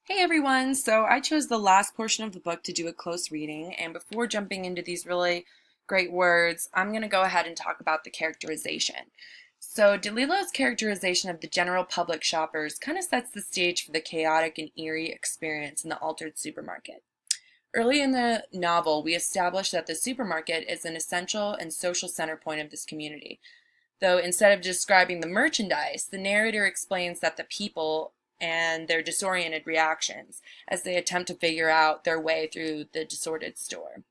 Hey everyone! So I chose the last portion of the book to do a close reading, and before jumping into these really great words, I'm going to go ahead and talk about the characterization. So Delillo's characterization of the general public shoppers kind of sets the stage for the chaotic and eerie experience in the altered supermarket. Early in the novel, we establish that the supermarket is an essential and social center point of this community. Though instead of describing the merchandise, the narrator explains that the people and their disoriented reactions as they attempt to figure out their way through the disordered store.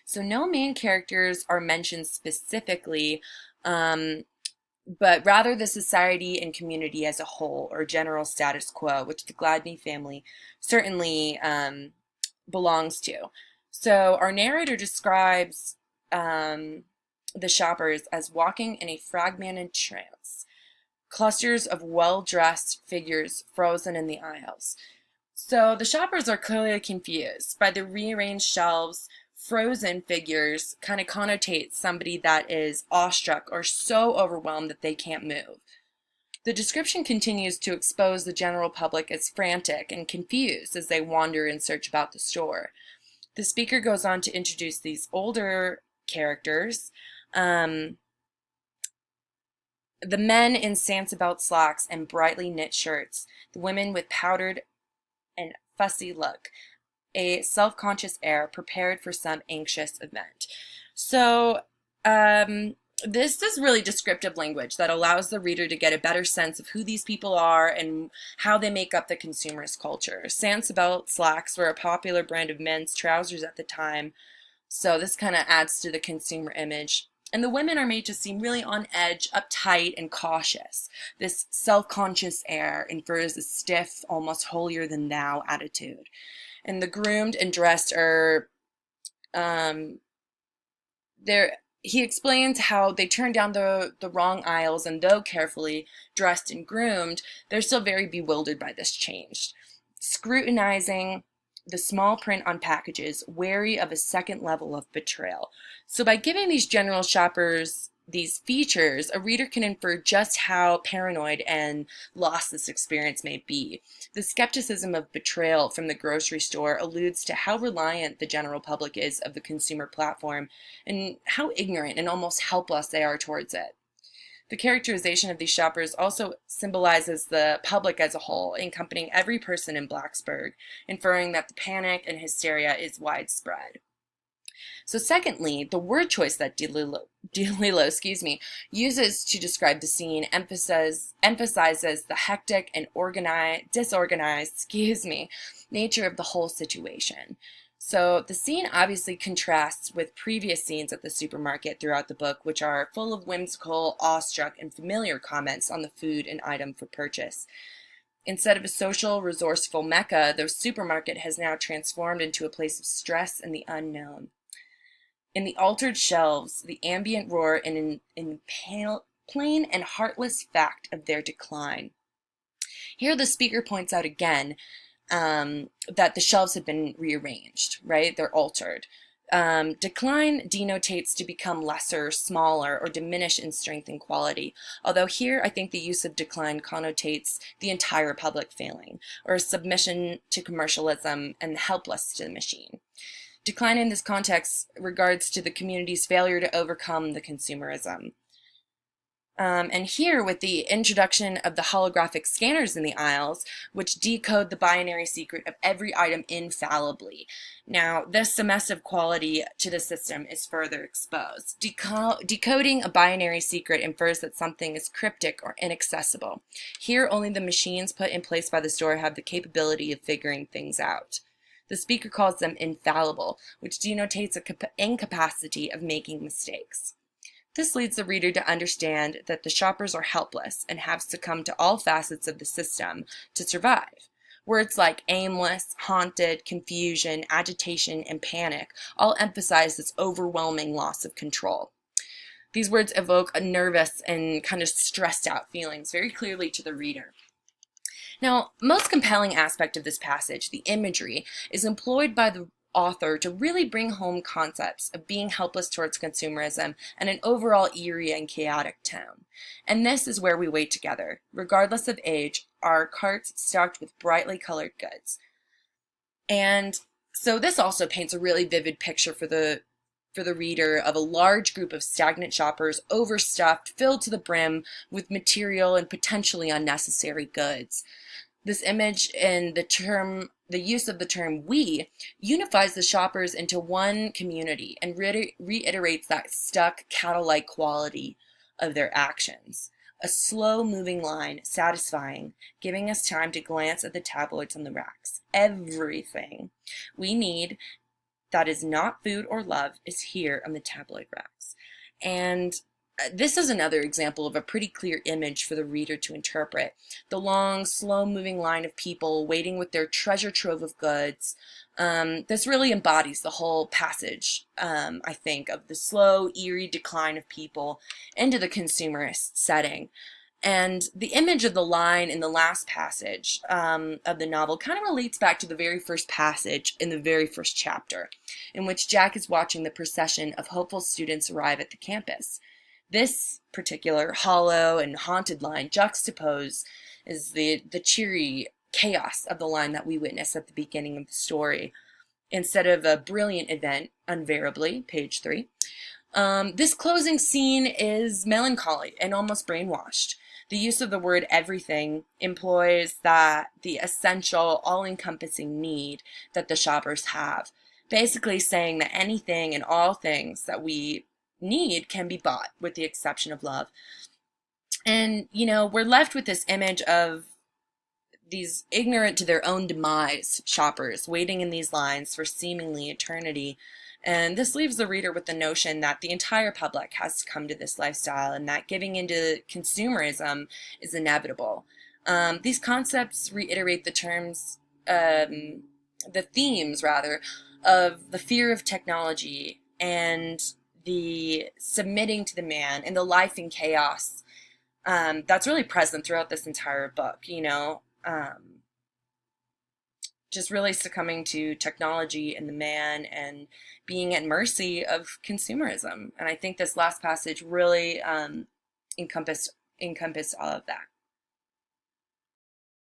So no main characters are mentioned specifically, um, but rather the society and community as a whole, or general status quo, which the Gladney family certainly belongs to. So our narrator describes the shoppers as walking in a fragmented trance, clusters of well-dressed figures frozen in the aisles. So the shoppers are clearly confused by the rearranged shelves. Frozen figures kind of connotate somebody that is awestruck or so overwhelmed that they can't move. The description continues to expose the general public as frantic and confused as they wander and search about the store. The speaker goes on to introduce these older characters, um, the men in Sansabelt slacks and brightly knit shirts, the women with powdered and fussy look, a self-conscious air prepared for some anxious event. So, this is really descriptive language that allows the reader to get a better sense of who these people are and how they make up the consumerist culture. Sansabelt slacks were a popular brand of men's trousers at the time, so this kind of adds to the consumer image. And the women are made to seem really on edge, uptight, and cautious. This self-conscious air infers a stiff, almost holier-than-thou attitude. And the groomed and dressed are, he explains how they turn down the wrong aisles, and though carefully dressed and groomed, they're still very bewildered by this change. Scrutinizing the small print on packages, wary of a second level of betrayal. So by giving these general shoppers these features, a reader can infer just how paranoid and lost this experience may be. The skepticism of betrayal from the grocery store alludes to how reliant the general public is of the consumer platform and how ignorant and almost helpless they are towards it. The characterization of these shoppers also symbolizes the public as a whole, encompassing every person in Blacksburg, inferring that the panic and hysteria is widespread. So secondly, the word choice that Delillo uses to describe the scene emphasizes the hectic and disorganized, nature of the whole situation. So the scene obviously contrasts with previous scenes at the supermarket throughout the book, which are full of whimsical, awestruck, and familiar comments on the food and item for purchase. Instead of a social, resourceful mecca, the supermarket has now transformed into a place of stress and the unknown. In the altered shelves, the ambient roar and in plain and heartless fact of their decline. Here the speaker points out again that the shelves have been rearranged, right? They're altered. Decline denotates to become lesser, smaller, or diminish in strength and quality. Although here I think the use of decline connotates the entire public failing, or submission to commercialism and helpless to the machine. Decline in this context regards to the community's failure to overcome the consumerism. And here, with the introduction of the holographic scanners in the aisles, which decode the binary secret of every item infallibly. Now, this submissive quality to the system is further exposed. Decoding a binary secret infers that something is cryptic or inaccessible. Here, only the machines put in place by the store have the capability of figuring things out. The speaker calls them infallible, which denotates an incapacity of making mistakes. This leads the reader to understand that the shoppers are helpless and have succumbed to all facets of the system to survive. Words like aimless, haunted, confusion, agitation, and panic all emphasize this overwhelming loss of control. These words evoke a nervous and kind of stressed out feelings very clearly to the reader. Now, most compelling aspect of this passage, the imagery, is employed by the author to really bring home concepts of being helpless towards consumerism and an overall eerie and chaotic tone. And this is where we wait together, regardless of age, our carts stocked with brightly colored goods. And so this also paints a really vivid picture for the reader of a large group of stagnant shoppers, overstuffed, filled to the brim with material and potentially unnecessary goods. This image and the use of the term "we" unifies the shoppers into one community and reiterates that stuck cattle-like quality of their actions. A slow-moving line, satisfying, giving us time to glance at the tabloids on the racks. Everything we need that is not food or love is here on the tabloid racks. And this is another example of a pretty clear image for the reader to interpret. The long, slow-moving line of people waiting with their treasure trove of goods. This really embodies the whole passage, I think, of the slow, eerie decline of people into the consumerist setting. And the image of the line in the last passage of the novel kind of relates back to the very first passage in the very first chapter, in which Jack is watching the procession of hopeful students arrive at the campus. This particular hollow and haunted line juxtaposed is the cheery chaos of the line that we witness at the beginning of the story. Instead of a brilliant event, unvariably, page 3, this closing scene is melancholy and almost brainwashed. The use of the word everything implies that the essential, all-encompassing need that the shoppers have, basically saying that anything and all things that we need can be bought, with the exception of love. And, we're left with this image of these ignorant to their own demise shoppers waiting in these lines for seemingly eternity. And this leaves the reader with the notion that the entire public has to come to this lifestyle and that giving into consumerism is inevitable. These concepts reiterate the themes rather, of the fear of technology and the submitting to the man and the life in chaos that's really present throughout this entire book, just really succumbing to technology and the man and being at mercy of consumerism. And I think this last passage really encompassed all of that.